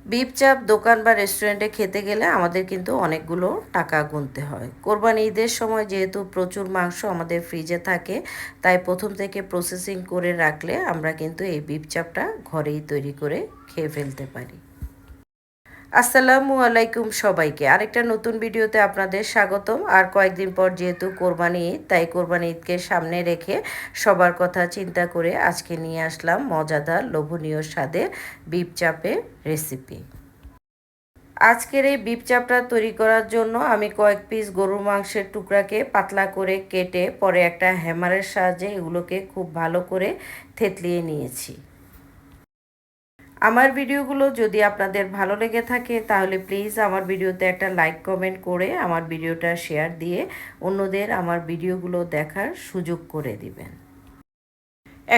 Beef চাপ দোকান বা রেস্টুরেন্টে খেতে গেলে আমাদের কিন্তু অনেকগুলো টাকা গুনতে হয়। কোরবানি ঈদের সময় যেহেতু প্রচুর মাংস আমাদের ফ্রিজে থাকে, তাই প্রথম থেকে প্রসেসিং করে রাখলে আমরা কিন্তু এই বিফ চাপটা ঘরেই তৈরি করে খেয়ে ফেলতে পারি। আসসালামু আলাইকুম সবাইকে, আরেকটা নতুন ভিডিওতে আপনাদের স্বাগতম। আর কয়েকদিন পর যেহেতু কোরবানি ঈদ, তাই কোরবানি ঈদকে সামনে রেখে সবার কথা চিন্তা করে আজকে নিয়ে আসলাম মজাদার লোভনীয় স্বাদের বিফ চাপের রেসিপি। আজকের এই বিফ চাপটা তৈরি করার জন্য আমি কয়েক পিস গরুর মাংসের টুকরাকে পাতলা করে কেটে পরে একটা হ্যামারের সাহায্যে এগুলোকে খুব ভালো করে থেতলিয়ে নিয়েছি। আমার ভিডিওগুলো যদি আপনাদের ভালো লেগে থাকে তাহলে প্লিজ আমার ভিডিওতে একটা লাইক কমেন্ট করে আমার ভিডিওটা শেয়ার দিয়ে অন্যদের আমার ভিডিওগুলো দেখার সুযোগ করে দিবেন।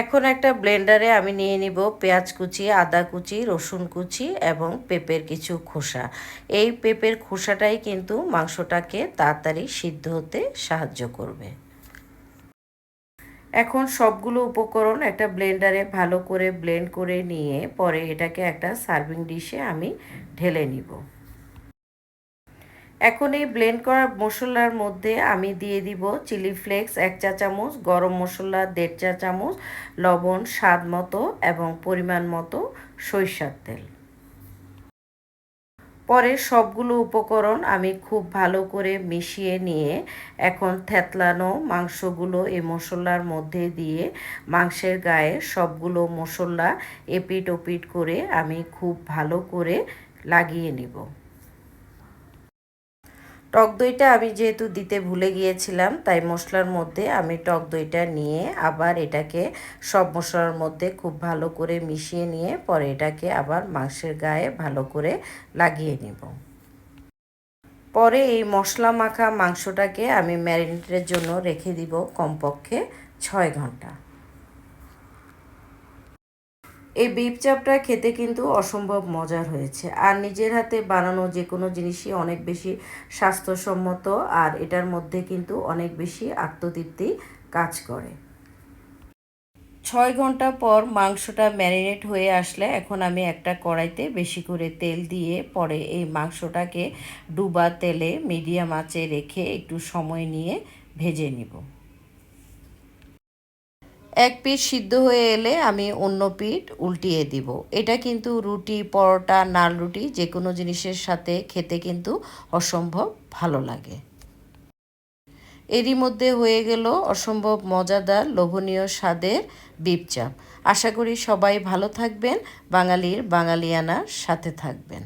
এখন একটা ব্লেন্ডারে আমি নিয়ে নিব পেঁয়াজ কুচি, আদা কুচি, রসুন কুচি এবং পেঁপের কিছু খোসা। এই পেঁপের খোসাটাই কিন্তু মাংসটাকে তাড়াতাড়ি সিদ্ধ হতে সাহায্য করবে। এখন সবগুলো উপকরণ একটা ব্লেন্ডারে ভালো করে ব্লেন্ড করে নিয়ে পরে এটাকে একটা সার্ভিং ডিশে আমি ঢেলে নিব। এখন এই ব্লেন্ড করা মশলার মধ্যে আমি দিয়ে দিব চিলি ফ্লেক্স 1 চা চামচ, গরম মশলা 1.5 চা চামচ, লবণ স্বাদ মতো এবং পরিমাণ মতো সরিষার তেল। পরে সবগুলো উপকরণ আমি খুব ভালো করে মিশিয়ে নিয়ে এখন থেতলানো মাংসগুলো এই মশলার মধ্যে দিয়ে মাংসের গায়ে সবগুলো মশলা এপিট ওপিট করে আমি খুব ভালো করে লাগিয়ে নিব। টক দইটা আমি যেহেতু দিতে ভুলে গিয়েছিলাম, তাই মশলার মধ্যে আমি টক দইটা নিয়ে আবার এটাকে সব মশলার মধ্যে খুব ভালো করে মিশিয়ে নিয়ে পরে এটাকে আবার মাংসের গায়ে ভালো করে লাগিয়ে নিব। পরে এই মশলা মাখা মাংসটাকে আমি ম্যারিনেটের জন্য রেখে দিব কমপক্ষে 6 ঘন্টা। এই বিফ চাপটা খেতে কিন্তু অসম্ভব মজার হয়েছে, আর নিজের হাতে বানানো যে কোনো জিনিসই অনেক বেশি স্বাস্থ্যসম্মত, আর এটার মধ্যে কিন্তু অনেক বেশি আত্মতৃপ্তি কাজ করে। 6 ঘন্টা পর মাংসটা ম্যারিনেট হয়ে আসলে এখন আমি একটা কড়াইতে বেশি করে তেল দিয়ে পরে এই মাংসটাকে ডুবা তেলে মিডিয়াম আঁচে রেখে একটু সময় নিয়ে ভেজে নিব। এক পিঠ সিদ্ধ হয়ে এলে আমি অন্য পিঠ উল্টিয়ে দিব। এটা কিন্তু রুটি, পরোটা, নান রুটি যে কোনো জিনিসের সাথে খেতে কিন্তু অসম্ভব ভালো লাগে। এরই মধ্যে হয়ে গেল অসম্ভব মজাদার লোভনীয় স্বাদের বিফ চাপ। আশা করি সবাই ভালো থাকবেন, বাঙালির বাঙালিয়ানার সাথে থাকবেন।